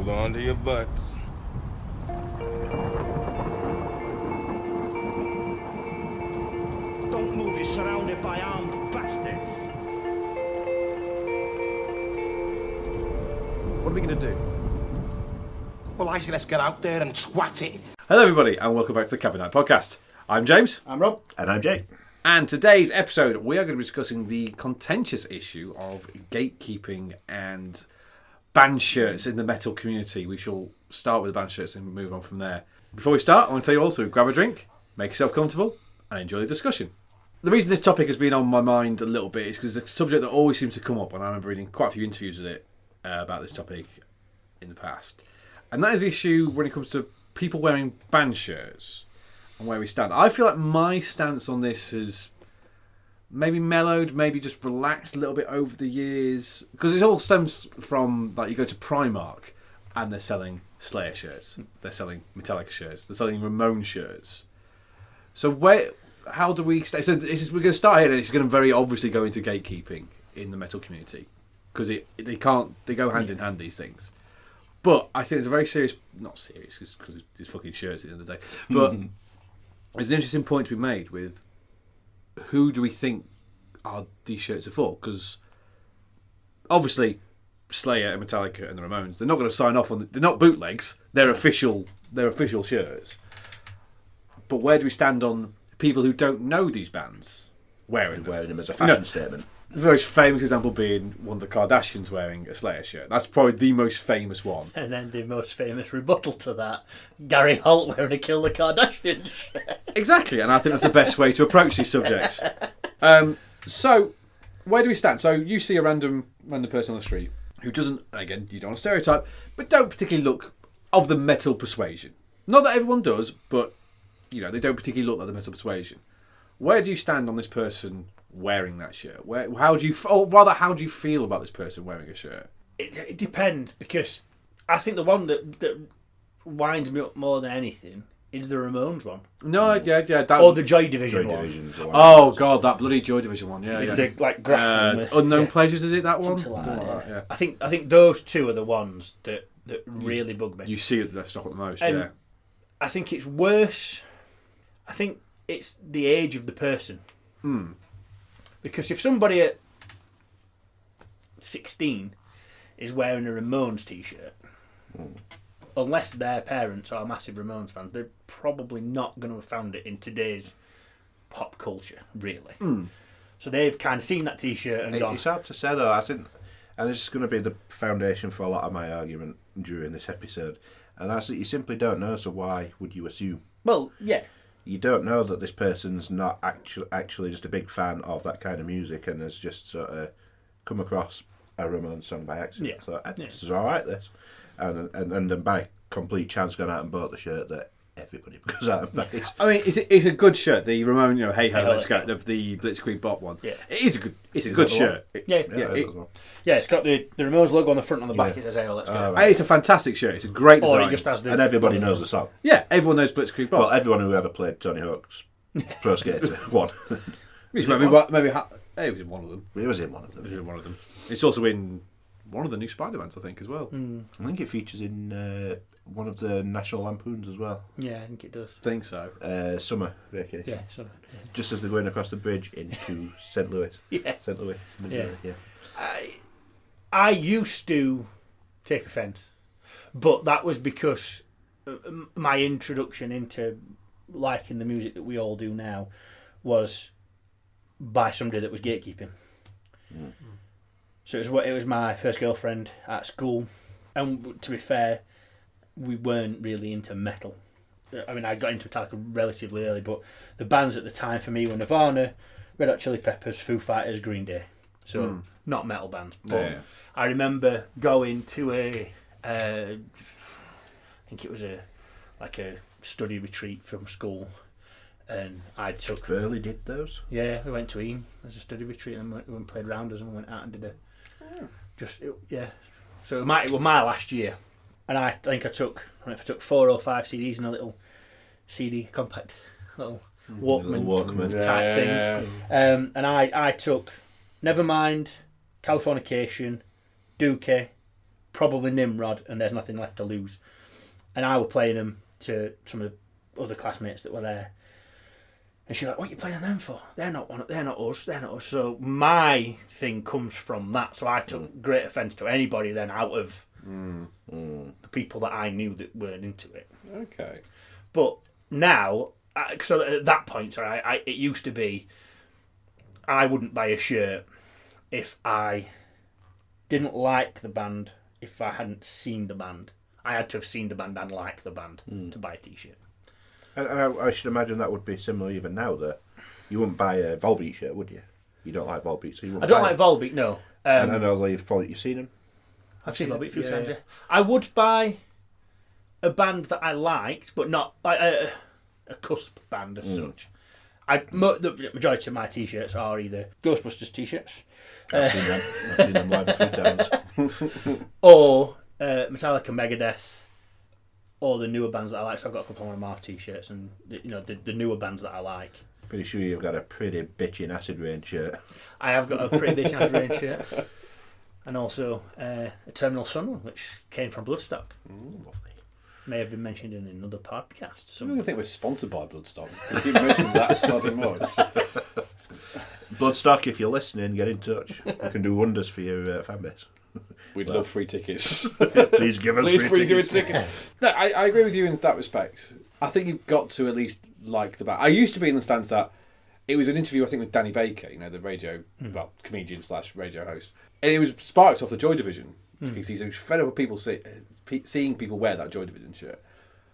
Hold on to your butts. Don't move, you're surrounded by armed bastards. What are we going to do? Well, I say let's get out there and twat it. Hello everybody and welcome back to the Cabin Night Podcast. I'm James. I'm Rob. And I'm Jake. And today's episode we are going to be discussing the contentious issue of gatekeeping and band shirts in the metal community. We shall start with the band shirts and move on from there. Before we start, I want to tell you also, grab a drink, make yourself comfortable and enjoy the discussion. The reason this topic has been on my mind a little bit is because it's a subject that always seems to come up, and I remember reading quite a few interviews with it about this topic in the past. And that is the issue when it comes to people wearing band shirts and where we stand. I feel like my stance on this has maybe mellowed, maybe just relaxed a little bit over the years. Because it all stems from, like, you go to Primark and they're selling Slayer shirts. They're selling Metallica shirts. They're selling Ramon shirts. So how do we stay? So we're going to start here, and it's going to very obviously go into gatekeeping in the metal community. Because they go hand in hand, these things. But I think it's a very serious, not serious because it's fucking shirts at the end of the day, but there's an interesting point to be made with who do we think these shirts are for? Because obviously Slayer and Metallica and the Ramones, they're not going to sign off on, they're not bootlegs, they're official shirts. But where do we stand on people who don't know these bands wearing them as a fashion statement? The most famous example being one of the Kardashians wearing a Slayer shirt. That's probably the most famous one. And then the most famous rebuttal to that, Gary Holt wearing a Kill the Kardashians shirt. Exactly, and I think that's the best way to approach these subjects. So, where do we stand? So, you see a random person on the street who doesn't, again, you don't want to stereotype, but don't particularly look of the metal persuasion. Not that everyone does, but, you know, they don't particularly look like the metal persuasion. Where do you stand on this person wearing that shirt? How do you feel about this person wearing a shirt? It depends, because I think the one that winds me up more than anything is the Ramones one. No, yeah, that or the Joy Division one. Oh god, that bloody Joy Division one. Yeah, yeah. The, like graphing Unknown Pleasures, is it that one? Something like that, yeah. Yeah. I think those two are the ones that really bug me. You see it the stock at the most, and yeah. I think it's worse. I think it's the age of the person. Because if somebody at 16 is wearing a Ramones t-shirt, unless their parents are massive Ramones fans, they're probably not going to have found it in today's pop culture, really. So they've kind of seen that t-shirt and gone... It's hard to say, though. I think, and this is going to be the foundation for a lot of my argument during this episode, and I think you simply don't know, so why would you assume? Well, yeah. You don't know that this person's not actually just a big fan of that kind of music and has just sort of come across a Ramones song by accident. Yeah. So this is all right, this. And then by complete chance gone out and bought the shirt that everybody goes out and buys. I mean, it's a good shirt. The Ramon, Hey Ho, Let's Go, the Blitzkrieg Bop one. Yeah. It's a good shirt. It's got the Ramones logo on the front and on the back. It says, "Hey, let's go." It's a fantastic shirt. It's a great design. Or it just has and everybody knows the song. Yeah, everyone knows Blitzkrieg Bop. Well, everyone who ever played Tony Hawk's Pro Skater won. Maybe he was in one of them. He was in one of them. It's also in one of the new Spider-Mans, I think, as well. I think it features in one of the National Lampoons as well. Yeah, I think it does. I think so. Summer Vacation. Yeah, summer. Yeah. Just as they're going across the bridge into St. Louis. St. Louis, Missouri. Yeah. I used to take offence, but that was because my introduction into liking the music that we all do now was by somebody that was gatekeeping. So it was my first girlfriend at school, and to be fair, we weren't really into metal. I mean, I got into Metallica relatively early, but the bands at the time for me were Nirvana, Red Hot Chili Peppers, Foo Fighters, Green Day. So not metal bands. But I remember going to I think it was a study retreat from school, and I took... Burley did those? Yeah, we went to Eam as a study retreat, and we went and played rounders, and we went out and did So it was my last year. And I think I took 4 or 5 CDs in a little CD compact, little Walkman type thing. And I took Nevermind, Californication, Dookie, probably Nimrod, and There's Nothing Left to Lose. And I were playing them to some of the other classmates that were there. And she's like, what are you playing them for? They're not us. So my thing comes from that. So I took great offence to anybody then out of the people that I knew that weren't into it. Okay. But now, so at that point, sorry, it used to be I wouldn't buy a shirt if I didn't like the band, if I hadn't seen the band. I had to have seen the band and like the band to buy a t-shirt. And I should imagine that would be similar even now, though. You wouldn't buy a Volbeat shirt, would you? You don't like Volbeat, so you wouldn't I don't buy like Volbeat, no. And I know that you've seen them. I've seen Volbeat a few times, yeah. yeah. I would buy a band that I liked, but not like a cusp band as such. The majority of my t-shirts are either Ghostbusters t-shirts I've seen them live a few times. or Metallica, Megadeth, or the newer bands that I like. So I've got a couple of Marv t-shirts, and the newer bands that I like. Pretty sure you've got a pretty bitchin' Acid Rain shirt. I have got a pretty big Acid Rain shirt, and also a Terminal Sun one, which came from Bloodstock. Lovely. May have been mentioned in another podcast. I don't think we're sponsored by Bloodstock. You mentioned that so much. Bloodstock, if you're listening, get in touch. We can do wonders for your fan base. We'd love free tickets. Please give us free tickets. No, I agree with you in that respect. I think you've got to at least like the band. I used to be in the stance that it was an interview, I think, with Danny Baker, the radio, comedian / radio host. And it was sparked off the Joy Division. Because he was fed up with people seeing people wear that Joy Division shirt.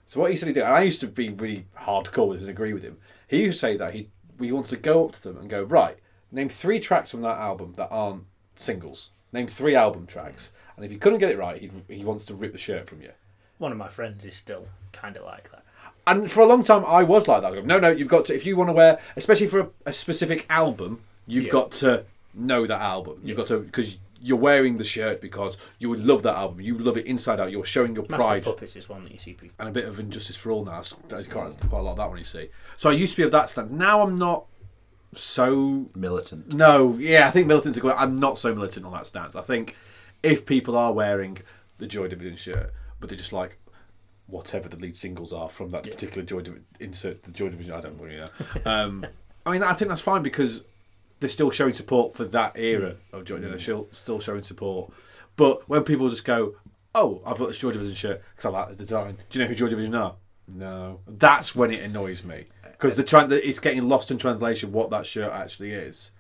So what he said he did, and I used to be really hardcore with this and agree with him, he used to say that he wanted to go up to them and go, right, name 3 tracks from that album that aren't singles. Name 3 album tracks. And if you couldn't get it right, he wants to rip the shirt from you. One of my friends is still kind of like that. And for a long time, I was like that. I go, no, you've got to, if you want to wear, especially for a specific album, you've got to know that album. You've got to, because you're wearing the shirt because you would love that album. You love it inside out. You're showing your pride. Master Puppets is one that you see people. And a bit of Injustice for All now. There's quite a lot of that one you see. So I used to be of that stance. Now I'm not so militant. No, yeah, I think militant's a good. I'm not so militant on that stance. I think if people are wearing the Joy Division shirt, but they're just like whatever the lead singles are from that particular Joy Division, insert the Joy Division. I don't really know. I mean, I think that's fine because they're still showing support for that era of Joy Division. They're still showing support. But when people just go, "Oh, I've got this Joy Division shirt because I like the design," do you know who Joy Division are? No, that's when it annoys me. Because it's getting lost in translation what that shirt actually is.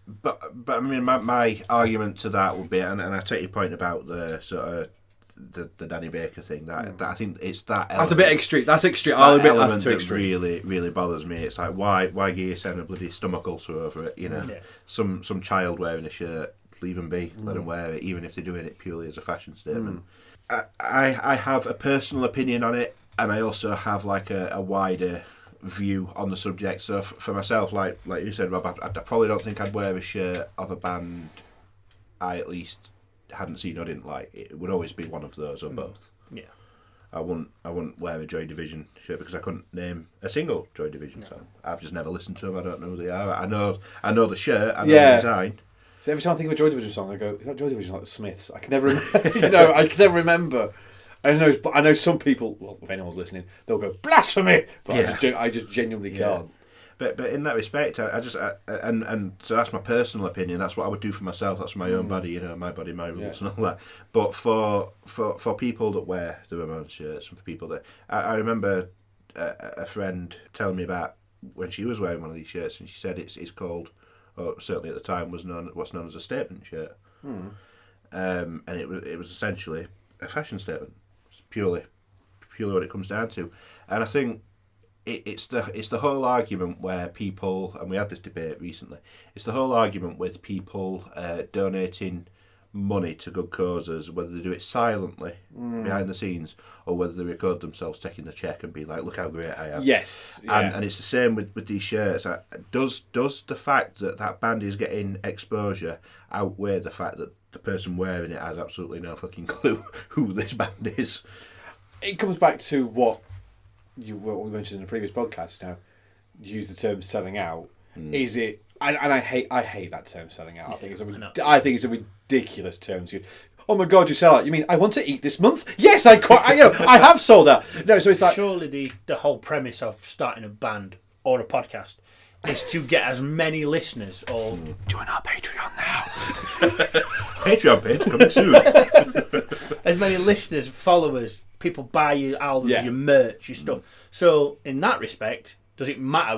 But I mean, my argument to that would be, and I take your point about the sort of the Danny Baker thing. That I think it's that. That's a bit extreme. That's extreme. I'll admit that's too that extreme. really bothers me. It's like why give you send a bloody stomach ulcer over it? Some child wearing a shirt, leave them be, let them wear it, even if they're doing it purely as a fashion statement. I have a personal opinion on it, and I also have like a wider view on the subject. So for myself, like you said, Rob, I probably don't think I'd wear a shirt of a band I at least hadn't seen or didn't like. It would always be one of those or both. Yeah. I wouldn't wear a Joy Division shirt because I couldn't name a single Joy Division song. I've just never listened to them. I don't know who they are. I know the shirt. I know the design. So every time I think of a Joy Division song, I go, "Is that Joy Division like the Smiths?" I can never, I can never remember. I know some people. Well, if anyone's listening, they'll go blasphemy, but I just genuinely can't. But in that respect, I just and so that's my personal opinion. That's what I would do for myself. That's my own body, my body, my rules and all that. But for people that wear the Ramones shirts, and for people that I remember a friend telling me about when she was wearing one of these shirts, and she said it's called, or certainly at the time was what's known as a statement shirt, and it was essentially a fashion statement. It's purely what it comes down to, and I think. It's the whole argument where people, and we had this debate recently, it's the whole argument with people donating money to good causes, whether they do it silently behind the scenes or whether they record themselves taking the check and be like, look how great I am. Yes. Yeah. And it's the same with these shirts. Does the fact that band is getting exposure outweigh the fact that the person wearing it has absolutely no fucking clue who this band is? It comes back to what we mentioned in the previous podcast. Use the term selling out. Is it? And I hate that term selling out. I think it's a ridiculous term to use. oh my God, you sell out. You mean I want to eat this month? Yes, I have sold out. No, so it's like surely the whole premise of starting a band or a podcast is to get as many listeners or join our Patreon now. Patreon page coming soon. as many listeners, followers, people buy your albums, your merch, your stuff. So in that respect, does it matter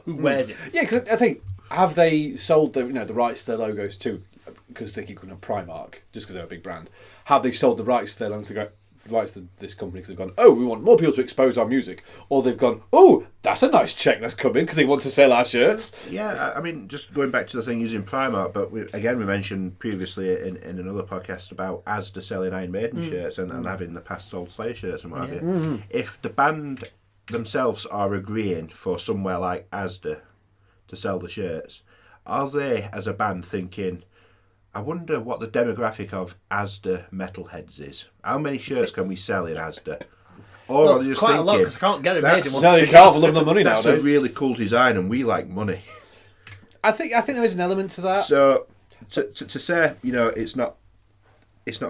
who wears it? Yeah, because I think, have they sold the rights to their logos too? Because they keep calling them Primark, just because they're a big brand. Have they sold the rights to their logos to go? Rights to this company because they've gone, oh, we want more people to expose our music, or they've gone, oh, that's a nice check that's come in because they want to sell our shirts. Yeah, I mean, just going back to the thing using Primark, but we mentioned previously in another podcast about Asda selling Iron Maiden shirts and having the past sold Slayer shirts and what have you. If the band themselves are agreeing for somewhere like Asda to sell the shirts, are they as a band thinking, I wonder what the demographic of Asda metalheads is? How many shirts can we sell in Asda? Or are they just quite thinking, a lot because I can't get it made in one. No, you can't for love no money that's nowadays. a really cool design and we like money. I think there is an element to that. So to say, it's not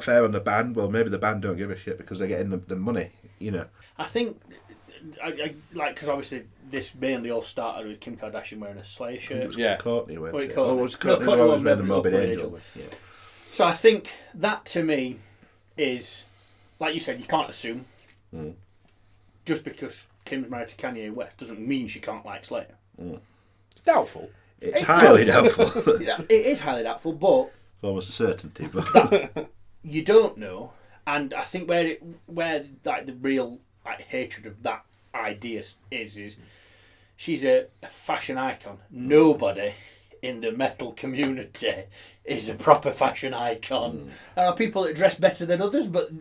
fair on the band. Well, maybe the band don't give a shit because they're getting the money. I think, because obviously this mainly all started with Kim Kardashian wearing a Slayer shirt. Courtney went. What do you Oh, call it? was Courtney Courtney always wore wearing the Morbid Morbid Angel? Angel. Yeah. So I think that to me is, like you said, you can't assume. Just because Kim's married to Kanye West doesn't mean she can't like Slayer. It's doubtful. It's highly doubtful. It is highly doubtful, but Almost a certainty. But you don't know. And I think where the real hatred of that idea is she's a fashion icon. Nobody in the metal community is a proper fashion icon. There are people that dress better than others, but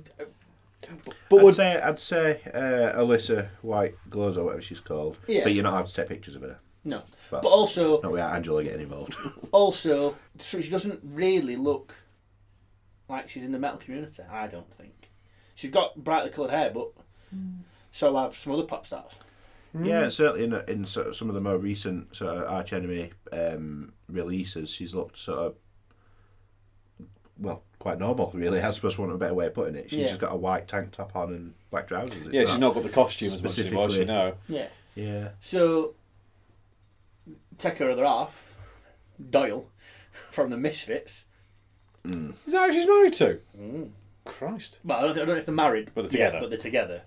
I'd say Alyssa White Glows or whatever she's called. Yeah. But you're not allowed to take pictures of her. no. But But also, not without Angela getting involved. so she doesn't really look like she's in the metal community. I don't think she's got brightly coloured hair, but so have some other pop stars. Yeah, and certainly in sort of some of the more recent sort of Arch Enemy releases, she's looked sort of, well, quite normal, really. I suppose, for want of a better way of putting it. She's just got a white tank top on and black trousers. She's not got the costume as much as she was, Yeah. Yeah. So take her other half, Doyle, from the Misfits. Is that who she's married to? Christ. Well, I don't know if they're married, But they're together. Yeah, but they're together.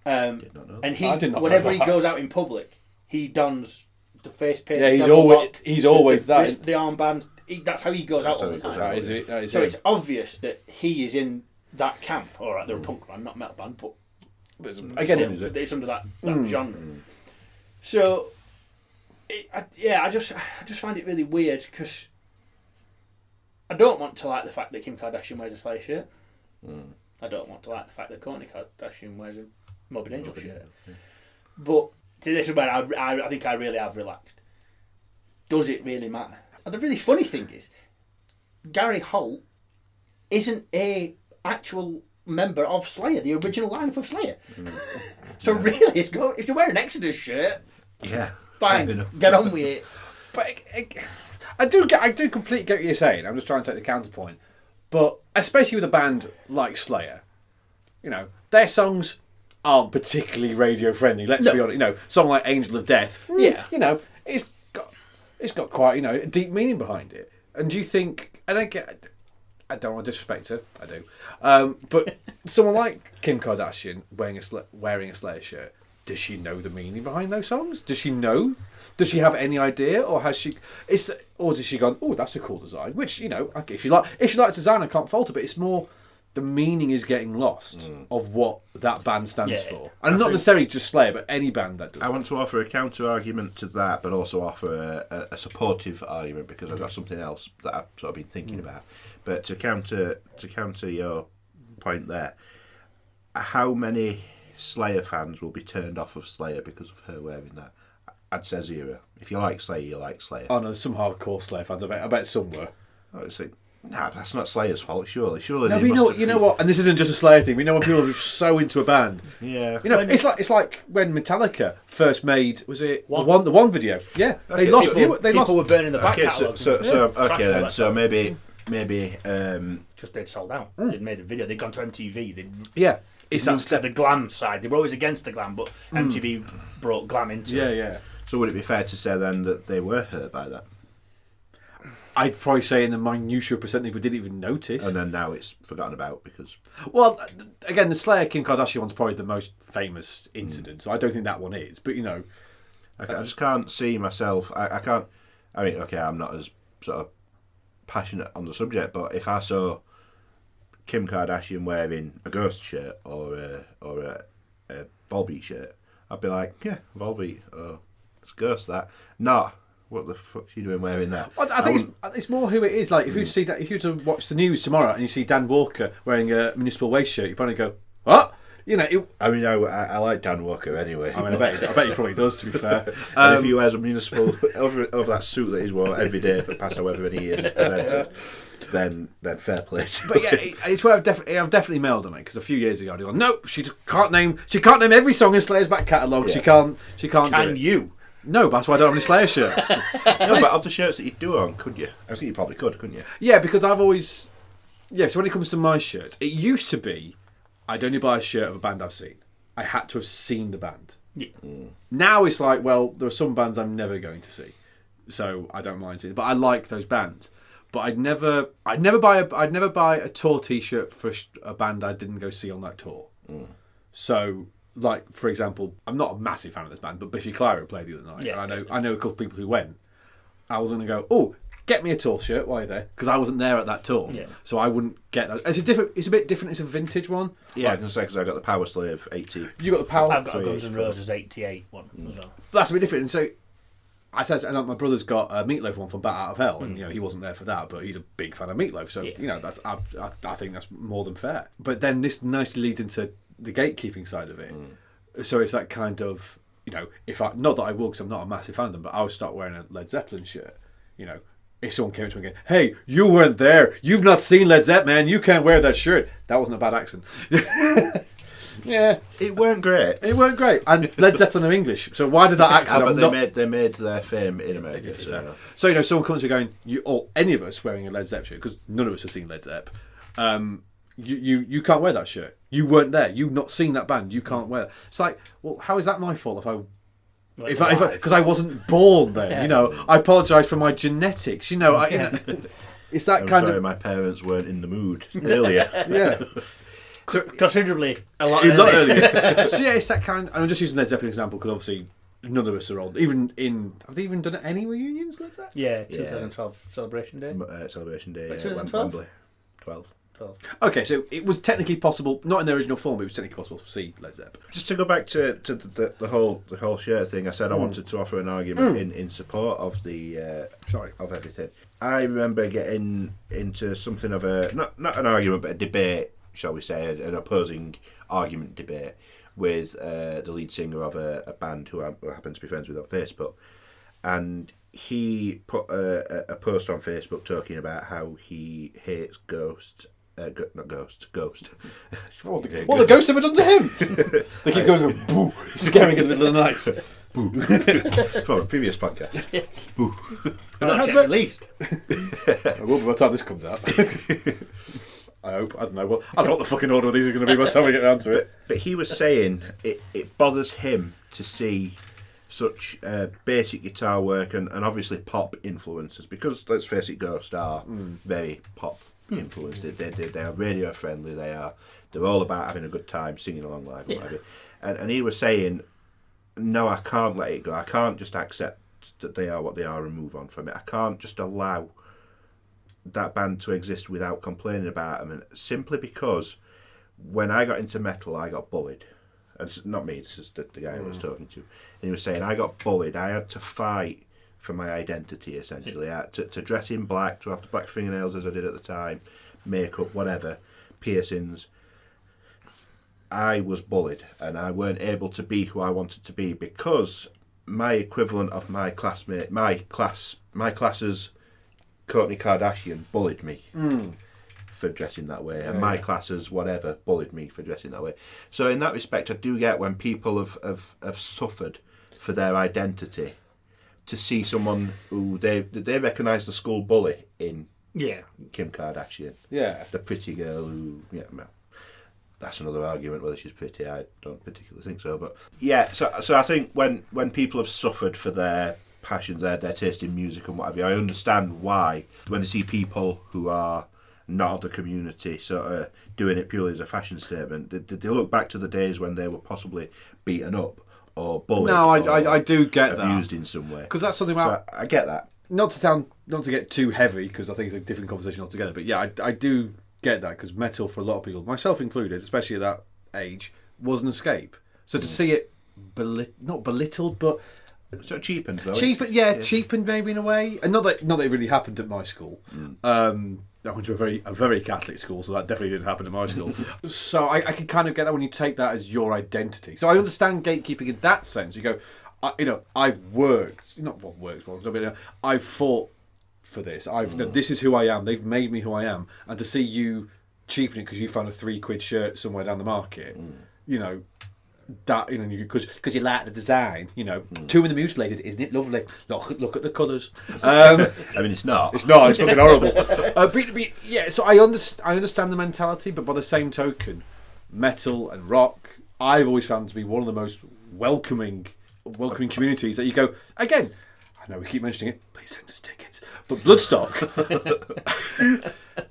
Did not know. And I did not know whenever he that. goes out in public, he dons the face paint. Yeah, the he's devil always- lock, he's always the that. wrist- the armband. That's how he goes out all the time. That is it. That is So it. it's obvious that he is in that camp. All right, they're a punk band, not metal band, but Again, still, it's under that genre. So, I just find it really weird because I don't want to like the fact that Kim Kardashian wears a Slayer shirt. I don't want to like the fact that Kourtney Kardashian wears a Morbid Angel shirt. But see, this is where I think I really have relaxed. Does it really matter? And the really funny thing is, Gary Holt isn't a actual member of Slayer, the original lineup of Slayer. So really, if you're wearing an Exodus shirt, Yeah. fine, get on with it. But I do completely get what you're saying. I'm just trying to take the counterpoint. But especially with a band like Slayer, their songs aren't particularly radio friendly. Let's be honest. Song like Angel of Death, it's got quite a deep meaning behind it. And do you think? I don't want to disrespect her. I do. But someone like Kim Kardashian wearing a Slayer shirt, does she know the meaning behind those songs? Does she know? Does she have any idea, or has she? Or has she gone? Oh, that's a cool design. Which if she likes design, I can't fault her. But it's more the meaning is getting lost of what that band stands for, and not necessarily just Slayer, but any band that does. I want to offer a counter argument to that, but also offer a supportive argument because I've got something else that I've sort of been thinking about. But to counter your point there, how many Slayer fans will be turned off of Slayer because of her wearing that? I'd say zero. If you like Slayer, you like Slayer. Oh no, there's some hardcore Slayer fans. I bet some were. I would say, nah, that's not Slayer's fault. Surely. No, they but must you have- know what? And this isn't just a Slayer thing. We know when people are so into a band. Yeah. It's like when Metallica first made the one video. Yeah, they lost People were burning the back Okay, catalogues. so maybe maybe Because they'd sold out. They'd made a video. They'd gone to MTV. Yeah. It's that moved to step. the glam side. They were always against the glam, but MTV brought glam into it. Yeah. so would it be fair to say then that they were hurt by that, I'd probably say in the minutiae percent people didn't even notice. and then now it's forgotten about because Well, again, the Slayer Kim Kardashian one's probably the most famous incident, so I don't think that one is. But, I just can't see myself. I can't. I mean, okay, I'm not as sort of passionate on the subject, but if I saw Kim Kardashian wearing a Ghost shirt or a Volbeat shirt, I'd be like, yeah, Volbeat, oh, it's Ghost that. Not what the fuck's she doing wearing that? Well, I think it's more who it is. Like, if you see that, if you were to watch the news tomorrow and you see Dan Walker wearing a municipal waste shirt, you probably go, what? I like Dan Walker anyway. I bet he probably does. To be fair, And if he wears a municipal over that suit that he's worn every day for the past however many years, then fair play. but yeah, it's where I've definitely mailed on it because a few years ago I was like, no, she can't name every song in Slayer's back catalogue. Yeah. She can't. Can do it. you? No, but that's why I don't have any Slayer shirts. No, but of the shirts that you do own, could you? I think you probably could, couldn't you? Yeah, because I've always... Yeah, so when it comes to my shirts, it used to be I'd only buy a shirt of a band I've seen. I had to have seen the band. Yeah. Now it's like, well, there are some bands I'm never going to see, so I don't mind seeing it. But I like those bands. But I'd never buy a tour T-shirt for a band I didn't go see on that tour. So, like, for example, I'm not a massive fan of this band, but Biffy Clyro played the other night. Yeah. And I know a couple of people who went. I was going to go, oh, get me a tour shirt while you're there, because I wasn't there at that tour. Yeah. So I wouldn't get that. It's a bit different. It's a vintage one. Yeah, I can say because I got the Power Slave 80. You got the power. I've got a Guns N' Roses 88 one as well. That's a bit different. And so I said, and my brother's got a Meatloaf one from Bat Out of Hell, and he wasn't there for that, but he's a big fan of Meatloaf, so that's I think that's more than fair. But then this nicely leads into the gatekeeping side of it. So it's that kind of, if I, not that I will because I'm not a massive fan of them, but I would start wearing a Led Zeppelin shirt. If someone came to me and go, hey, you weren't there, you've not seen Led Zeppelin, man, you can't wear that shirt. That wasn't a bad accent. Yeah, It weren't great. it weren't great. And Led Zeppelin are English, so why did that accent? But they made their fame in America. So someone comes to going, or any of us wearing a Led Zeppelin shirt, because none of us have seen Led Zeppelin. You can't wear that shirt. You weren't there. You've not seen that band. You can't wear it. It's like, well, how is that my fault if I wasn't born then? I apologise for my genetics. It's that I'm kind sorry, of. my parents weren't in the mood earlier. Yeah. So Considerably a lot earlier. So yeah, it's that kind. And I'm just using Led Zeppelin example because obviously none of us are old. Have they even done any reunions, Led Zeppelin? Yeah, 2012 Celebration Day. Celebration Day. Wait, 2012? Wembley. 12. Okay, so it was technically possible, not in the original form, but it was technically possible to see Led Zeppelin. Just to go back to the whole shirt thing, I said I wanted to offer an argument in support of the of everything. I remember getting into something of a not an argument, but a debate, shall we say, an opposing argument debate with the lead singer of a band who I happen to be friends with on Facebook, and he put a post on Facebook talking about how he hates Ghost. Ghost. What the ghosts ever done to him? They keep going, boo, scaring in the middle of the night. Boo. From a previous podcast. Boo. Not yet released. I will be by the time this comes out. I hope. I don't know. Well, I don't know what the fucking order of these are going to be by the time we get around to it. But he was saying it bothers him to see such basic guitar work and obviously pop influences, because let's face it, Ghost are very pop influenced. They are radio friendly. They're all about having a good time, singing along live, and whatever. And he was saying, no, I can't let it go. I can't just accept that they are what they are and move on from it. I can't just allow that band to exist without complaining about them, and simply because when I got into metal, I got bullied. And it's not me, this is the guy I was talking to. And he was saying, I got bullied. I had to fight for my identity, essentially. I had to dress in black, to have the black fingernails as I did at the time, makeup, whatever, piercings. I was bullied, and I weren't able to be who I wanted to be because my equivalent of my classmate, my class's Kourtney Kardashian bullied me. For dressing that way, and my classes, whatever, bullied me for dressing that way. So in that respect, I do get when people have suffered for their identity, to see someone who they recognise the school bully in Yeah. Kim Kardashian. Yeah. The pretty girl who, well, that's another argument whether she's pretty. I don't particularly think so, but yeah. So I think when people have suffered for their passions, their taste in music and what have you, I understand why when they see people who are not of the community sort of doing it purely as a fashion statement. They look back to the days when they were possibly beaten up or bullied. No, I do get that. Abused in some way. Because that's something about... So I get that. Not to get too heavy, because I think it's a different conversation altogether, but yeah, I do get that, because metal for a lot of people, myself included, especially at that age, was an escape. So to see it, not belittled, but... So cheapened, though. Cheapened maybe in a way. And not that it really happened at my school. I went to a very Catholic school, so that definitely didn't happen at my school. So I can kind of get that when you take that as your identity. So I understand gatekeeping in that sense. You go, I've worked, not what works, but I've fought for this. This is who I am. They've made me who I am. And to see you cheapen it because you found a £3 shirt somewhere down the market, that because you like the design, Two in the Mutilated, isn't it lovely? Look at the colours. I mean, it's not. It's not. It's fucking horrible. So I understand the mentality, but by the same token, metal and rock, I've always found to be one of the most welcoming communities that you go again. I know we keep mentioning it. Please send us tickets. But Bloodstock,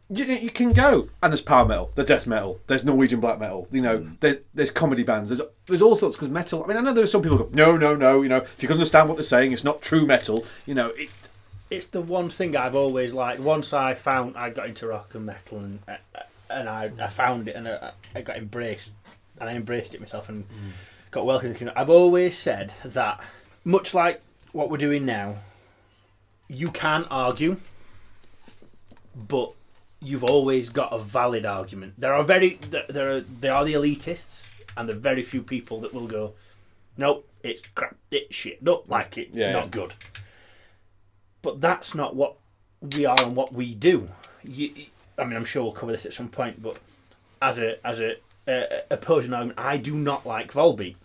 you can go, and there's power metal, there's death metal, there's Norwegian black metal. There's comedy bands. There's all sorts, because metal. I mean, I know there's some people who go, no. If you can understand what they're saying, it's not true metal. It's the one thing I've always liked. Once I got into rock and metal, and I found it, and I got embraced, and I embraced it myself, and got welcomed into the community. I've always said that, much like what we're doing now, you can argue, but you've always got a valid argument. There are the elitists, and there are very few people that will go, nope, it's crap, it's shit, don't like it, not good. But that's not what we are and what we do. I'm sure we'll cover this at some point, but as a opposing argument, I do not like Volbeat.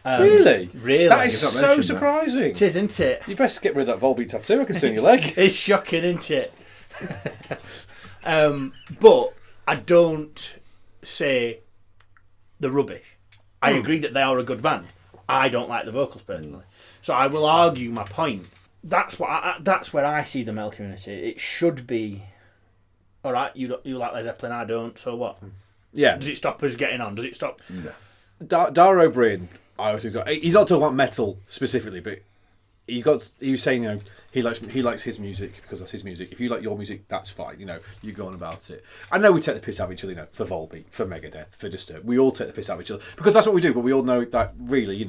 Really? That is so surprising. It is, isn't it? You best get rid of that Volbeat tattoo I can see on your leg. It's shocking, isn't it? But I don't say they're rubbish. I agree that they are a good band. I don't like the vocals personally, so I will argue my point. That's where I see the metal community. It should be, all right. You like Led Zeppelin, I don't. So what? Yeah. Does it stop us getting on? Does it stop? No. Dara O'Brien, I always think he's not talking about metal specifically, but he was saying he likes his music because that's his music. If you like your music, that's fine. You go on about it. I know we take the piss out of each other, for Volbeat, for Megadeth, for Disturbed. We all take the piss out of each other because that's what we do. But we all know that really,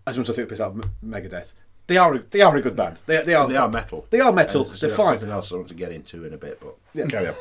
as much as I take the piss out of Megadeth, they are a good band. They are metal. They are metal. They're fine. Something else I want to get into in a bit, but carry on.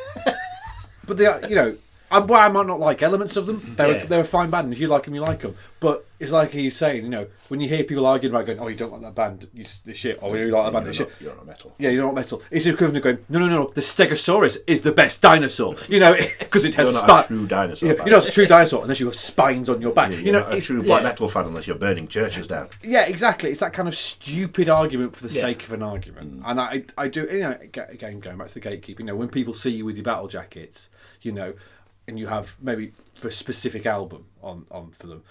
But they are, I might not like elements of them. They're a fine band, and if you like them, you like them. But it's like he's saying, when you hear people arguing about going, "Oh, you don't like that band, it's shit," or "You like that band, it's shit." You're not metal. Yeah, you're not metal. It's equivalent of going, "No, the Stegosaurus is the best dinosaur," because it has spines. You're not a true dinosaur. You're not a true dinosaur unless you have spines on your back. You're not a true black metal fan unless you're burning churches down. Yeah, exactly. It's that kind of stupid argument for the sake of an argument, and I do. Again, going back to the gatekeeping. When people see you with your battle jackets, and you have maybe for a specific album on for them,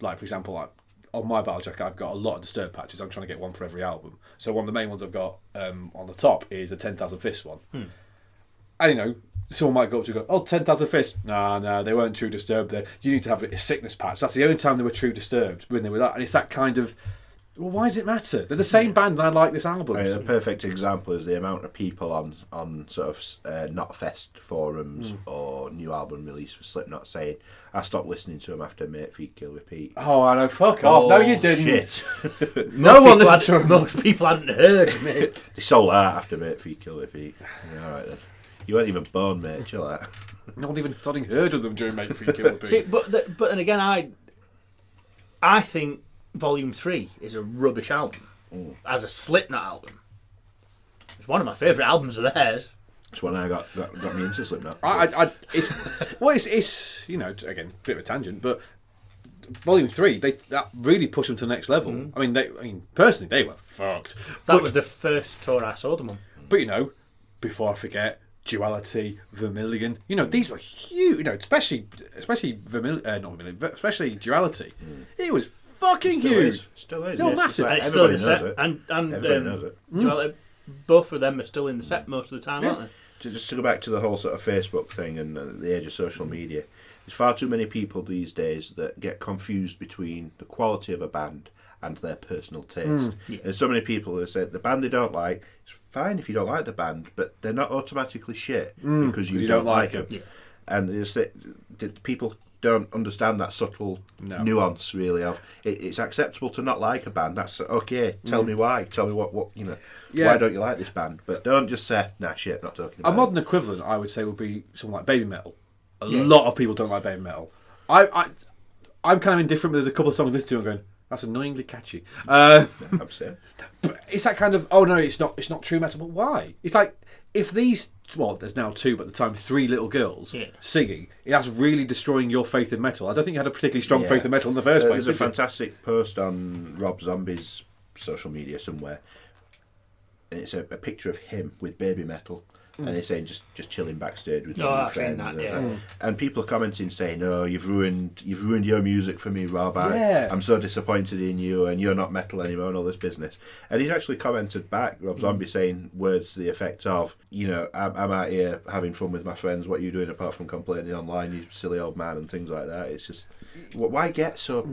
like for example, like on my battle jacket, I've got a lot of Disturbed patches. I'm trying to get one for every album. So one of the main ones I've got on the top is a 10,000 Fists one. And someone might go up to you and go, "Oh, 10,000 Fists." No, they weren't true Disturbed. You need to have a sickness patch. That's the only time they were true Disturbed, when they were that. And it's that kind of, well, why does it matter? They're the same band, and I like this album. The perfect example is the amount of people on sort of Not Fest forums or new album release for Slipknot saying, "I stopped listening to them after Make Feet Kill Repeat." Oh, I know, fuck off. No, you didn't. Shit. No one listened to them. Most people hadn't heard me. They sold out after Make Feet Kill Repeat. All right then. You weren't even born, mate. Chill out. Not even heard of them during Make Feet Kill Repeat. See, but and again, I think Volume 3 is a rubbish album. As a Slipknot album, it's one of my favourite albums of theirs. It's when I got me into Slipknot. It's again, a bit of a tangent, but Volume 3 that really pushed them to the next level. I mean, personally, they were fucked. That was the first tour I saw them on. But Before I Forget, Duality, Vermilion. You know, these were huge. You know, especially especially Duality. It was fucking huge. Still is. Still massive. And it's still in the set. It. And Everybody knows it. Duality, both of them are still in the set most of the time, aren't they? Just to go back to the whole sort of Facebook thing and the age of social media, there's far too many people these days that get confused between the quality of a band and their personal taste. Yeah. There's so many people who say the band they don't like, it's fine if you don't like the band, but they're not automatically shit because you don't like them. Yeah. And people don't understand that subtle nuance, really, of it's acceptable to not like a band. That's okay. Tell me why. Tell me what why don't you like this band? But don't just say, nah, shit, not talking about A modern equivalent, I would say, would be something like baby metal. A lot of people don't like baby metal. I'm kind of indifferent, but there's a couple of songs I listen to and I'm going, that's annoyingly catchy. I'm saying. But it's that kind of, oh no, it's not true metal, but why? It's like, if these, well, there's now two, but at the time 3 little girls singing, that's really destroying your faith in metal. I don't think you had a particularly strong faith in metal in the first place. There's a fantastic post on Rob Zombie's social media somewhere, and it's a picture of him with baby metal. And he's saying just chilling backstage with his friends. And people are commenting saying, "Oh, you've ruined your music for me, Rob. I'm so disappointed in you, and you're not metal anymore, and all this business." And he's actually commented back, Rob Zombie, saying words to the effect of, "You know, I'm out here having fun with my friends. What are you doing apart from complaining online, you silly old man?" and things like that. It's just, why get so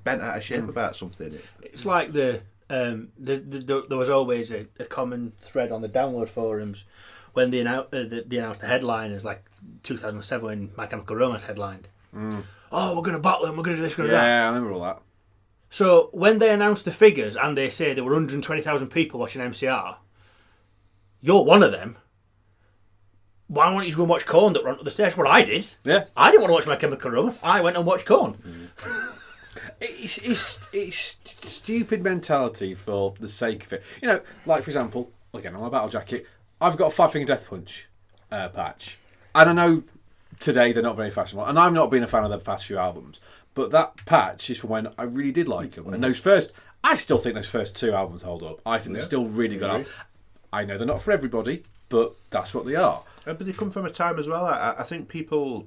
bent out of shape about something? It's like there was always a common thread on the download forums when they announced the headliners, like 2007 when My Chemical Romance headlined. Oh, we're going to battle them, we're going to do this, we're going to do that. Yeah, I remember all that. So when they announced the figures and they say there were 120,000 people watching MCR, you're one of them. Why don't you go and watch Korn that were on the stage? What I did. Yeah. I didn't want to watch My Chemical Romance. I went and watched Korn. It's stupid mentality for the sake of it. You know, like for example, again on my battle jacket, I've got a 5-Finger Death Punch patch, and I know today they're not very fashionable, and I've not been a fan of their past few albums, but that patch is from when I really did like them, and I still think those first 2 albums hold up. I think they're still really good. I know they're not for everybody, but that's what they are. But they come from a time as well. I think people.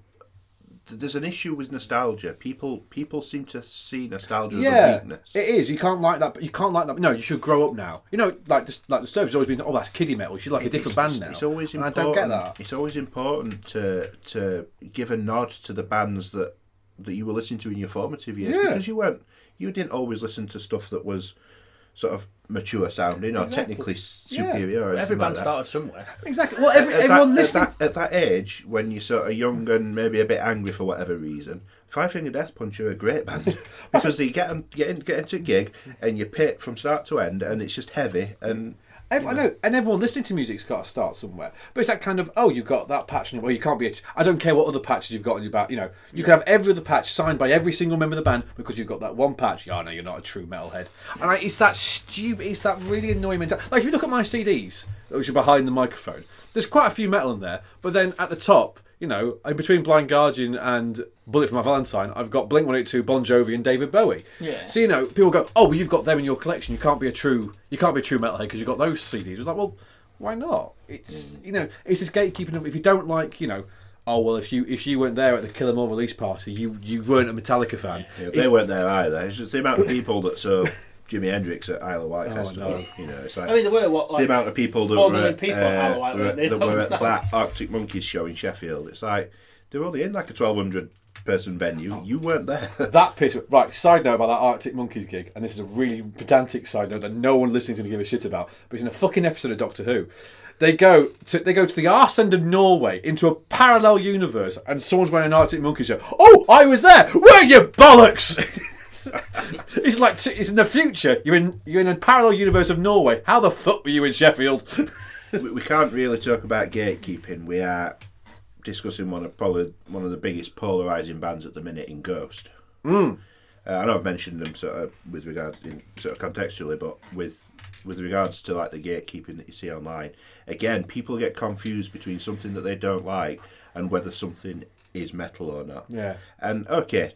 There's an issue with nostalgia. People seem to see nostalgia as a weakness. It is. You can't like that. But you can't like that. No, you should grow up now. You know, like Disturbed has always been. Oh, that's kiddie metal. You should like a different band now. It's always important. And I don't get that. It's always important to give a nod to the bands that you were listening to in your formative years, because you didn't always listen to stuff that was sort of mature sounding or technically superior. Or every band like started somewhere. Exactly. Well, everyone listening at that age, when you're sort of young and maybe a bit angry for whatever reason, 5-Finger Death Punch are a great band because you get into a gig and you pit from start to end, and it's just heavy and. I know, and everyone listening to music's got to start somewhere. But it's that kind of, you've got that patch, well, you can't be. I don't care what other patches you've got on your back. You know, you can have every other patch signed by every single member of the band because you've got that one patch. No, you're not a true metalhead. And it's that stupid, it's that really annoying mentality. Like if you look at my CDs, which are behind the microphone, there's quite a few metal in there, but then at the top, you know, in between Blind Guardian and Bullet for My Valentine, I've got Blink-182, Bon Jovi, and David Bowie. Yeah. So you know, people go, "Oh, well, you've got them in your collection. You can't be a true metalhead because you've got those CDs." It's like, well, why not? It's you know, it's this gatekeeping of if you don't like, you know, oh well, if you weren't there at the Kill 'Em All release party, you weren't a Metallica fan. Yeah, they weren't there either. It's just the amount of people that saw Jimi Hendrix at Isle of Wight Festival. No. You know, it's like I mean, there were the amount of people that 4 were million people at Isle of Wight, that were at that Arctic Monkeys show in Sheffield. It's like they were only in like a 1,200 person venue. You weren't there. That piss. Right. Side note about that Arctic Monkeys gig, and this is a really pedantic side note that no one listening's going to give a shit about. But it's in a fucking episode of Doctor Who. They go to the arse end of Norway into a parallel universe, and someone's wearing an Arctic Monkeys shirt. Oh, I was there. Were you bollocks? It's like it's in the future. You're in a parallel universe of Norway. How the fuck were you in Sheffield? We can't really talk about gatekeeping. We are discussing probably one of the biggest polarising bands at the minute in Ghost. I know I've mentioned them sort of with regards sort of contextually, but with regards to like the gatekeeping that you see online, again, people get confused between something that they don't like and whether something is metal or not. Yeah. And okay,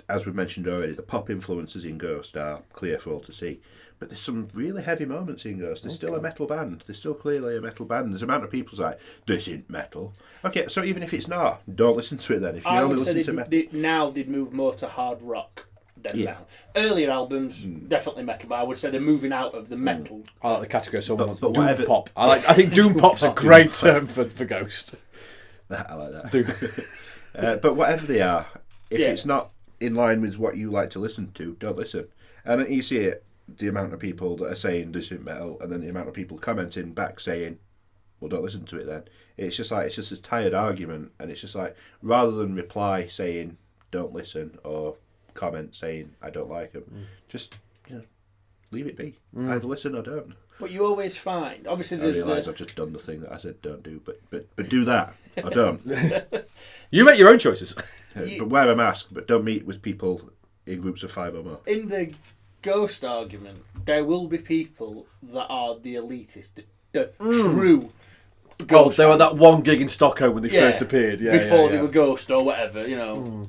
as we've mentioned already, the pop influences in Ghost are clear for all to see. But there's some really heavy moments in Ghost. There's still a metal band. There's still clearly a metal band. There's a amount of people's like, this isn't metal. Okay, so even if it's not, don't listen to it then. If you I only would say listen to metal. now they'd move more to hard rock than metal. Earlier albums, definitely metal, but I would say they're moving out of the metal. I like the category of someone But doom whatever- pop. I think doom pop's a great term for Ghost. I like that. Doom. But whatever they are, if Yeah. it's not in line with what you like to listen to, don't listen. And then you see it, the amount of people that are saying this isn't metal, and then the amount of people commenting back saying, well, don't listen to it then. It's just a tired argument, and it's just like, rather than reply saying don't listen or comment saying I don't like them, just leave it be. Either listen or don't. But you always find, obviously, I there's realise I've just done the thing that I said don't do, but do that or don't. You make your own choices. But wear a mask, but don't meet with people in groups of 5 or more. in the Ghost argument, there will be people that are the elitist, the true Oh, Ghost they were fans. that one gig in Stockholm when they Yeah, first appeared. Yeah, before yeah. they were Ghost or whatever, you know.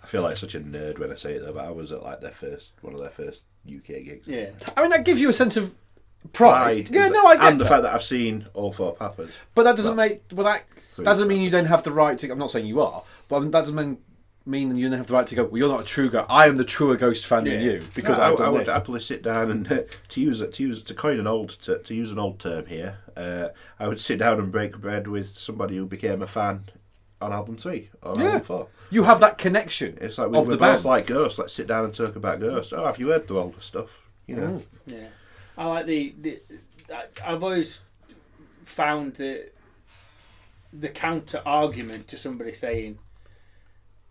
I feel like such a nerd when I say it though, but I was at like one of their first UK gigs. Yeah. I mean, that gives you a sense of pride. Yeah, and no, I get and the that. fact that I've seen all 4 Papas. But that doesn't make. Well, that Three. doesn't mean you don't have the right to. I'm not saying you are, but that doesn't mean that you don't have the right to go. Well, you're not a true Ghost. I am the truer Ghost fan than you because I've done I would this. happily sit down and to use an old term here. I would sit down and break bread with somebody who became a fan on album 3 or album 4. You have that connection. It's like of we're the both band. like Ghost. Let's sit down and talk about Ghost. Oh, have you heard the older stuff? You know. Yeah. I like I've always found the counter argument to somebody saying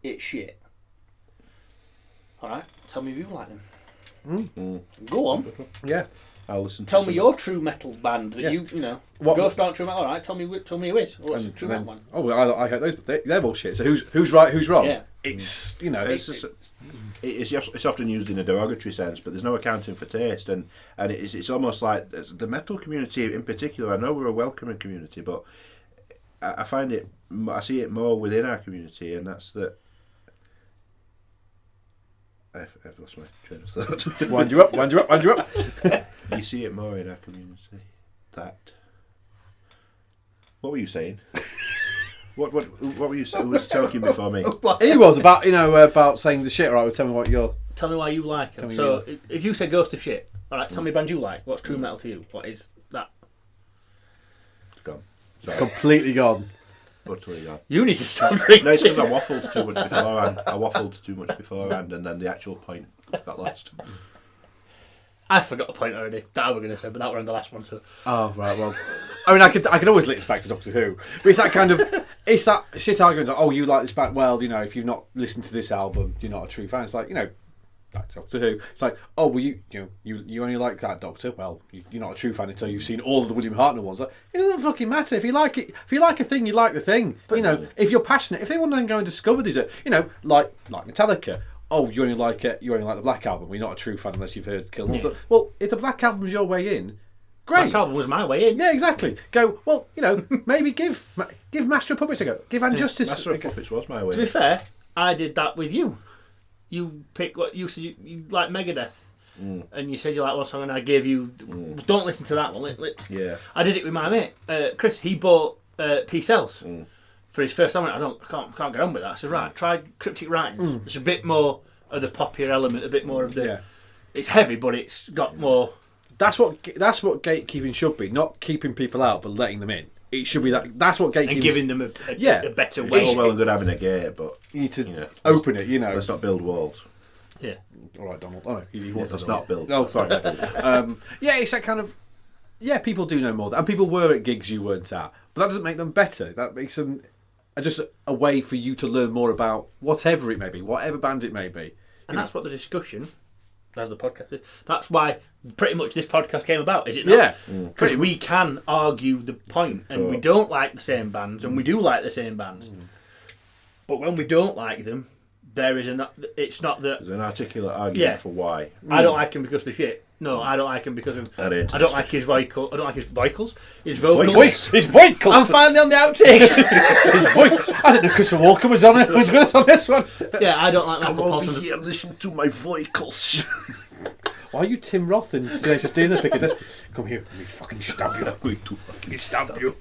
it's shit. Alright, tell me if you like them. Go on. Yeah. I'll listen. Tell to me some- your true metal band that Yeah. you know. What- Ghost aren't true metal. Alright, tell me who is. What's a true metal one? Oh, well, I heard those. They're bullshit. So who's right? Who's wrong? Yeah. It's it's often used in a derogatory sense, but there's no accounting for taste, and it's almost like the metal community in particular. I know we're a welcoming community, but I see it more within our community, and that's that. I've lost my train of thought. wind you up. You see it more in our community. What were you saying? What were you saying? Who was talking before me? He was about saying the shit. Right, well, tell me what you're. Tell me why you like Tell them. me So if you say Ghost of shit, alright, tell me a band you like. What's true metal to you? What is that? It's gone. Sorry. Completely gone. Utterly gone. You need to stop drinking. No, it's because I waffled too much beforehand. And then the actual point got lost. I forgot the point already that I was going to say, but that were in the last one. So Oh right, well, I mean, I could always link this back to Doctor Who, but it's that kind of that shit argument. Like, oh, you like this band? Well, if you've not listened to this album, you're not a true fan. It's like back to Doctor Who. It's like, oh, well, you only like that Doctor. Well, you're not a true fan until you've seen all of the William Hartnell ones. Like, it doesn't fucking matter if you like it. If you like a thing, you like the thing. If you're passionate, if they want to then go and discover these, like Metallica. Oh, you only like it. You only like the Black Album. You're not a true fan unless you've heard Kill. Yeah. So, well, if the Black Album's your way in, great. Black Album was my way in. Yeah, exactly. Go. Well, maybe give Master of Puppets a go. Give Injustice. Master of Puppets was my way. To be fair, I did that with you. You picked what you said you like Megadeth, and you said you like one song, and I gave you. Don't listen to that one. Yeah. I did it with my mate Chris. He bought Peace Cells for his first time. I can't get on with that. I said right, try Cryptic Writings. It's a bit more of the poppier element, a bit more of the. Yeah. It's heavy, but it's got more. That's what gatekeeping should be. Not keeping people out, but letting them in. It should be that. That's what gatekeeping. And giving them a better way. It's all well and good having a gate, but you need to open it. Let's not build walls. Yeah. All right, Donald. Oh, no, he wants Let's not build. Oh, sorry. Yeah, it's that kind of. Yeah, people do know more, and people were at gigs you weren't at, but that doesn't make them better. That makes them just a way for you to learn more about whatever it may be, whatever band it may be. And that's what the discussion, as the podcast is, that's why pretty much this podcast came about, is it not? Yeah. Because we can argue the point, and we don't like the same bands, and we do like the same bands. But when we don't like them, there is it's not that... There's an articulate argument for why. I don't like him because they're shit. No, I don't like him because of... I don't like his vocal... I don't like his vocals. His vocals. His vocals! I'm finally on the outtakes! His voice. I didn't know Christopher Walken was with us on this one. Yeah, I don't like Michael Come over Paulson. here and listen to my vocals. Why are you Tim Roth and Tenacious D in the picket desk? Come here, let me fucking stab you. I'm going to fucking Stab you.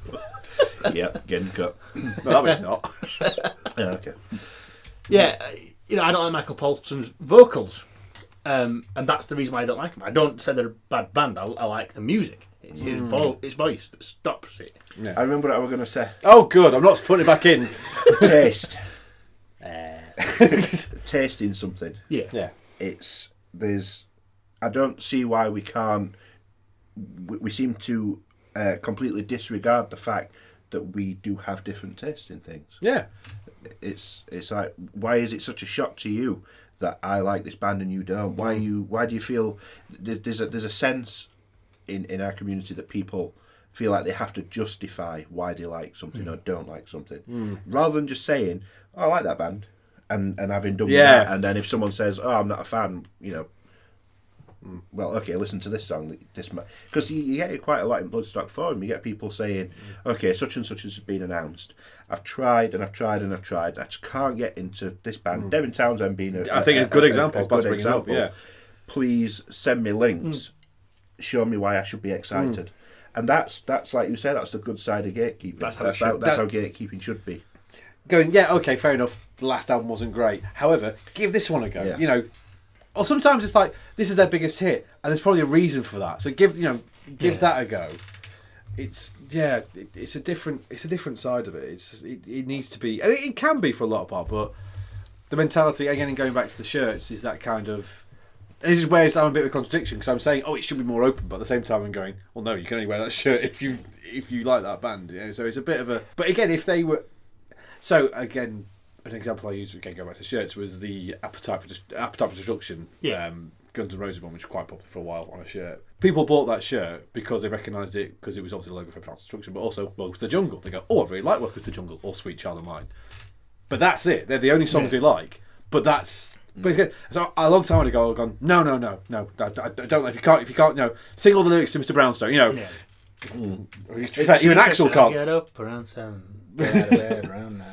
Yeah, getting cut. No, that was not. Yeah, okay. Yeah, I don't like Michael Paulson's vocals, and that's the reason why I don't like him. I don't say they're a bad band. I like the music. It's his voice that stops it. Yeah. I remember what I was going to say. Oh, good. I'm not putting it back in. Taste. Tasting something. Yeah. I don't see why we can't. We seem to completely disregard the fact that we do have different tastes in things. Yeah. It's like, why is it such a shock to you that I like this band and you don't? Why do you feel there's a sense in our community that people feel like they have to justify why they like something or don't like something, rather than just saying, "Oh, I like that band," and having done that, and then if someone says, "Oh, I'm not a fan," well, okay, listen to this song. Because you get it quite a lot in Bloodstock Forum. You get people saying, "Okay, such and such has been announced. I've tried and I've tried and I've tried. I just can't get into this band." Devin Townsend being a good example. A good example. Please send me links. Show me why I should be excited. And that's like you said. That's the good side of gatekeeping. That's how gatekeeping should be. Going, yeah, okay, fair enough. The last album wasn't great. However, give this one a go. Yeah. Or sometimes it's like this is their biggest hit, and there's probably a reason for that. So give that a go. It's a different side of it. It needs to be, and it can be for a lot of part, but the mentality again, and going back to the shirts, is that kind of. This is where I'm a bit of a contradiction because I'm saying, it should be more open, but at the same time I'm going, well, no, you can only wear that shirt if you like that band. So it's a bit of a. But again, if they were, so again. An example I used, again, going back to shirts, was the Appetite for Destruction Guns N' Roses one, which was quite popular for a while on a shirt. People bought that shirt because they recognised it because it was obviously the logo for Appetite for Destruction, but also Welcome to the Jungle. They go, I really like Welcome to the Jungle or Sweet Child of Mine. But that's it. They're the only songs they like. But that's... But so a long time ago, I've gone, no, I don't know. If you can't, sing all the lyrics to Mr. Brownstone, Even Axel can't. Get up around 7. Get out of bed around 9.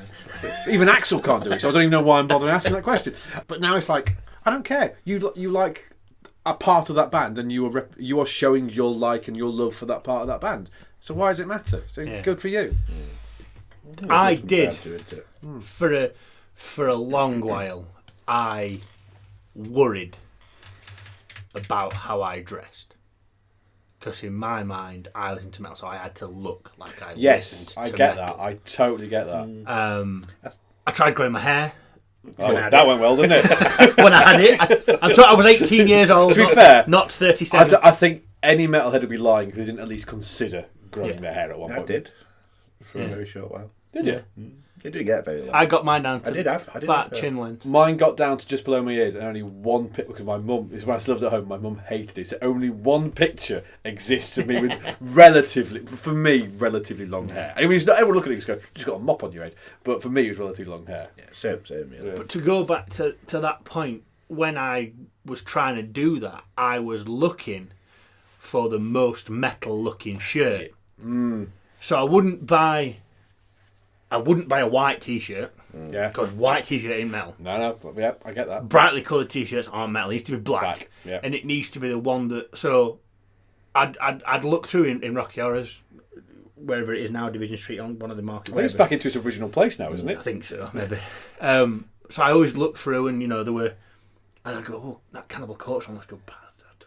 Even Axel can't do it, so I don't even know why I'm bothering asking that question. But now it's like, I don't care. You like a part of that band, and you are showing your like and your love for that part of that band. So why does it matter? So good for you. I did for a long while. I worried about how I dressed. Because in my mind, I listened to metal, so I had to look like I listened to I get metal. that. I totally get that. I tried growing my hair. Oh, that went well, didn't it? When I had it. I was 18 years old. To be fair, not 37. I think any metalhead would be lying if they didn't at least consider growing their hair at one point. I did. For a very short while. Did you? It didn't get very long. I got mine down to I did have chin length. Mine got down to just below my ears, and only one picture, because my mum, is when I still lived at home, my mum hated it, so only one picture exists of me with relatively long hair. I mean, it's not, everyone look at it and go, you just got a mop on your head, but for me it was relatively long hair. Yeah, same. Yeah. But to go back to that point, when I was trying to do that, I was looking for the most metal looking shirt. So I wouldn't buy a white t-shirt. Yeah. Because white t-shirt ain't metal. No, yeah, I get that. Brightly coloured t-shirts aren't metal. It needs to be black. Yeah. And it needs to be the one that... So I'd look through in Rocky Horrors, wherever it is now, Division Street, on one of the market. I think it's back into its original place now, isn't it? I think so, maybe. So I always look through and, there were... And I go, oh, that Cannibal Corpse one, let's go,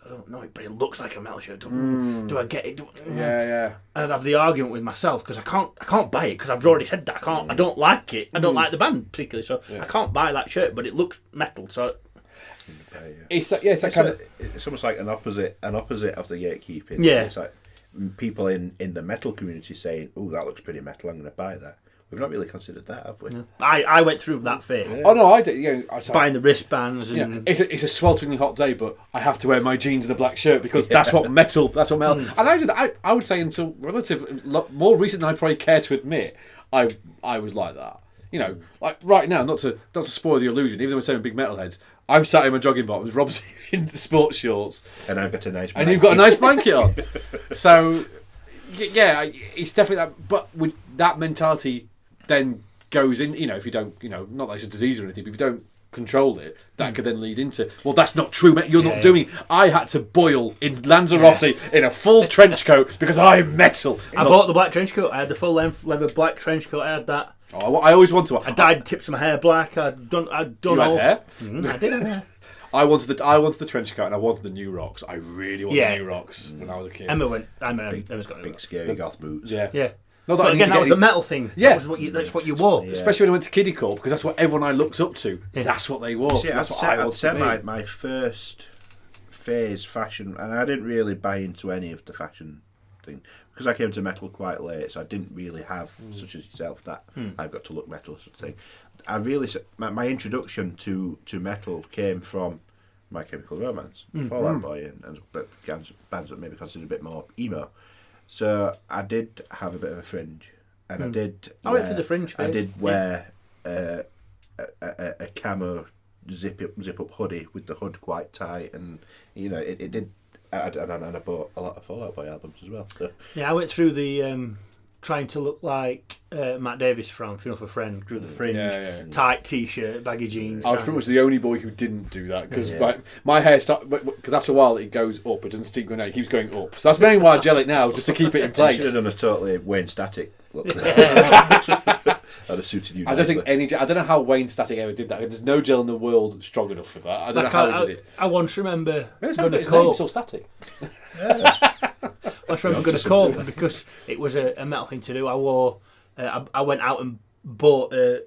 I don't know it, but it looks like a metal shirt. Do I get it? Yeah. And I'd have the argument with myself because I can't buy it because I've already said that. I don't like it. I don't like the band particularly, so I can't buy that shirt. But it looks metal, so it's almost like an opposite of the gatekeeping. Yeah, it's like people in the metal community saying, "Oh, that looks pretty metal. I'm going to buy that." We've not really considered that, have we? No. I went through that phase. Yeah. Oh no, I did. Buying the wristbands and it's a swelteringly hot day, but I have to wear my jeans and a black shirt because that's what metal. And I did that. I would say until more recent than I probably care to admit, I was like that. Like right now, not to spoil the illusion. Even though we're saying big metalheads, I'm sat in my jogging bottoms, Rob's in the sports shorts, and I've got a nice. And you've got a nice blanket on. So yeah, it's definitely that. But with that mentality. Then goes in, if you don't, not that it's a disease or anything, but if you don't control it, that could then lead into, well, that's not true, mate. You're not doing. I had to boil in Lanzarote in a full trench coat because I'm metal. I bought the black trench coat. I had the full length leather black trench coat. I had that. Oh, I always wanted to. I dyed tips of my hair black. I'd done You had all. hair? I did have hair. I wanted the trench coat and I wanted the new rocks. I really wanted the new rocks when I was a kid. Emma's got Big scary goth boots. Yeah. Yeah. Not But I need again, to that get was the metal thing. Yeah. That's what you wore. Yeah. Especially when I went to kiddie corps, because that's what everyone I looked up to. That's what they wore. See, So that's what I'd I wanted said to be. my first phase fashion, and I didn't really buy into any of the fashion thing because I came to metal quite late, so I didn't really have, such as yourself, that I've got to look metal sort of thing. I really my introduction to metal came from My Chemical Romance, Fall Out Boy, and bands that maybe considered a bit more emo. So I did have a bit of a fringe, and I did. I went through the fringe phase. I did wear a camo zip up hoodie with the hood quite tight, and it did. And I bought a lot of Fall Out Boy albums as well. So. Yeah, I went through the trying to look like Matt Davis from Funeral for a Friend, grew the fringe, tight t-shirt, baggy jeans. I was pretty much the only boy who didn't do that because my hair started. Because after a while it goes up, it doesn't keep going down, it keeps going up. So that's mainly why I gel it now, just to keep it in I place. should have done a totally Wayne Static look. I'd have suited you. I don't think I don't know how Wayne Static ever did that. There's no gel in the world strong enough for that. I don't know how he did it. I once remember It's going to his name, it's court. all static. I just remember going to court because it was a metal thing to do. I wore. I went out and bought. The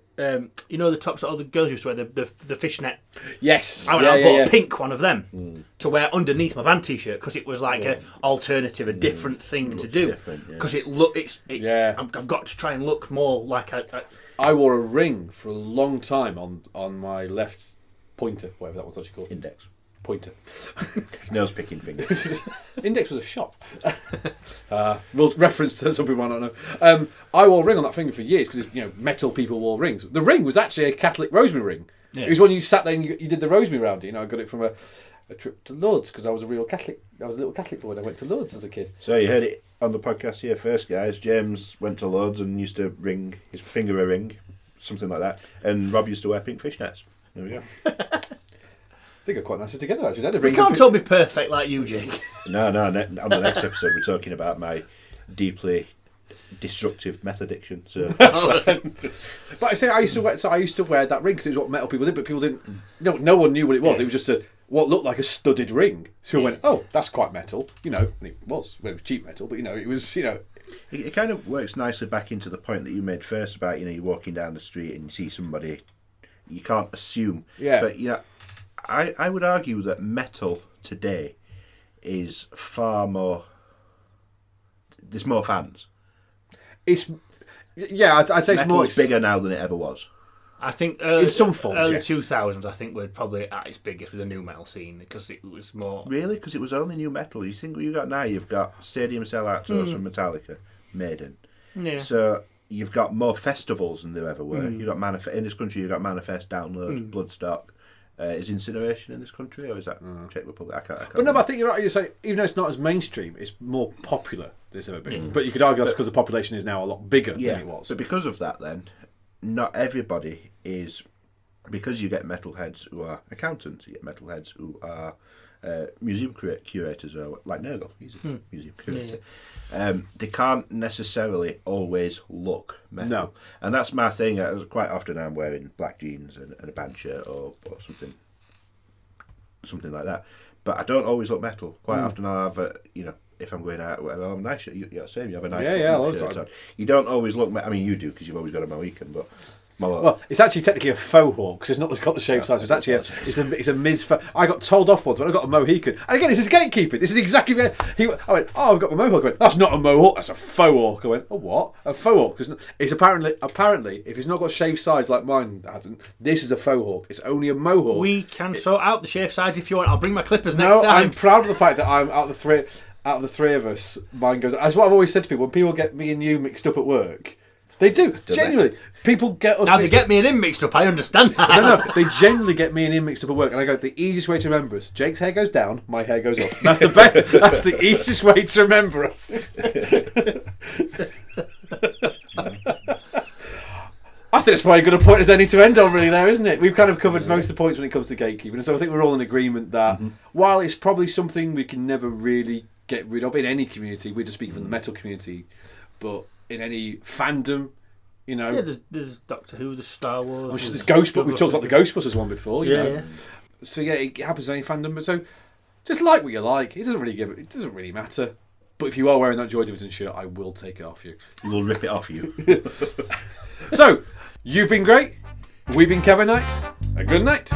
tops that all the girls used to wear, the fishnet. Yes. I went out and bought a pink one of them to wear underneath my band t-shirt because it was like a alternative, a different thing to do. Because I've got to try and look more like I wore a ring for a long time on my left pointer, whatever that was actually called. Index. Pointer. Nails picking fingers. Index was a shop. We'll reference to some people might not know. I wore a ring on that finger for years because metal people wore rings. The ring was actually a Catholic rosemary ring. Yeah. It was when you sat there and you did the rosemary round. I got it from a trip to Lourdes because I was a real Catholic. I was a little Catholic boy and I went to Lourdes as a kid. So you heard it on the podcast here first, guys. James went to Lourdes and used to ring his finger a ring, something like that. And Rob used to wear pink fishnets. There we go. I think they're quite nicely together actually. You can't all be perfect like you, Jake. No. On the next episode, we're talking about my deeply destructive meth addiction. So, but I say I used to wear that ring because it was what metal people did, but people didn't. No one knew what it was. It was just what looked like a studded ring. So we went, oh, that's quite metal. And it was. Well, it was cheap metal, but it was. It kind of works nicely back into the point that you made first about you're walking down the street and you see somebody, you can't assume. Yeah. But I would argue that metal today is far more. There's more fans. I'd say it's metal more. It's bigger now than it ever was. I think in some forms, early yes. 2000s, I think we're probably at its biggest with the new metal scene because it was more. Really, because it was only new metal. You think what you got now? You've got stadium sellout tours from Metallica, Maiden. Yeah. So you've got more festivals than there ever were. You've got in this country. You've got Manifest, Download, Bloodstock. Is Incineration in this country, or is that Czech Republic? I can't But no, but I think you're right. You say even though it's not as mainstream, it's more popular than it's ever been. But you could argue that's because the population is now a lot bigger than it was. But because of that, then not everybody is. Because you get metalheads who are accountants, you get metalheads who are museum curators, or like Nurgle, he's a museum curator. They can't necessarily always look metal. No. And that's my thing. Quite often I'm wearing black jeans and a band shirt or something like that. But I don't always look metal. Quite often I'll have if I'm going out or whatever, I'll have a nice shirt. You're the same. You have a nice shirt on. You don't always look. I mean, you do because you've always got a Mohican, but. Well, it's actually technically a faux hawk because it's not got the shape size. It's actually it's a Miz. I got told off once when I got a Mohican. And again, this is gatekeeping. This is exactly where I went. Oh, I've got my Mohawk. I went, that's not a Mohawk. That's a faux hawk. I went, oh what? A faux hawk? Because it's apparently if it's not got shave size like mine hasn't, this is a faux hawk. It's only a Mohawk. We can sort out the shave size if you want. I'll bring my clippers next time. I'm proud of the fact that I'm out of the three of us. Mine goes. That's what I've always said to people when people get me and you mixed up at work. They do. Genuinely. People get us. Now they get me and him mixed up. I understand that. No. They genuinely get me and him mixed up at work, and I go. The easiest way to remember us: Jake's hair goes down, my hair goes up. That's the best. That's the easiest way to remember us. I think it's probably a good a point as any to end on, really, there, isn't it? We've kind of covered most of the points when it comes to gatekeeping, and so I think we're all in agreement that while it's probably something we can never really get rid of in any community, we're just speaking from the metal community, but in any fandom, you know... Yeah, there's Doctor Who, there's Star Wars... There's Ghostbusters, we've talked about the Ghostbusters one before, you know. Yeah. So yeah, it happens in any fandom, but so just like what you like, it doesn't really matter. But if you are wearing that Joy Division shirt, I will take it off you. You will rip it off you. So, you've been great. We've been Kevin Knight. A good night.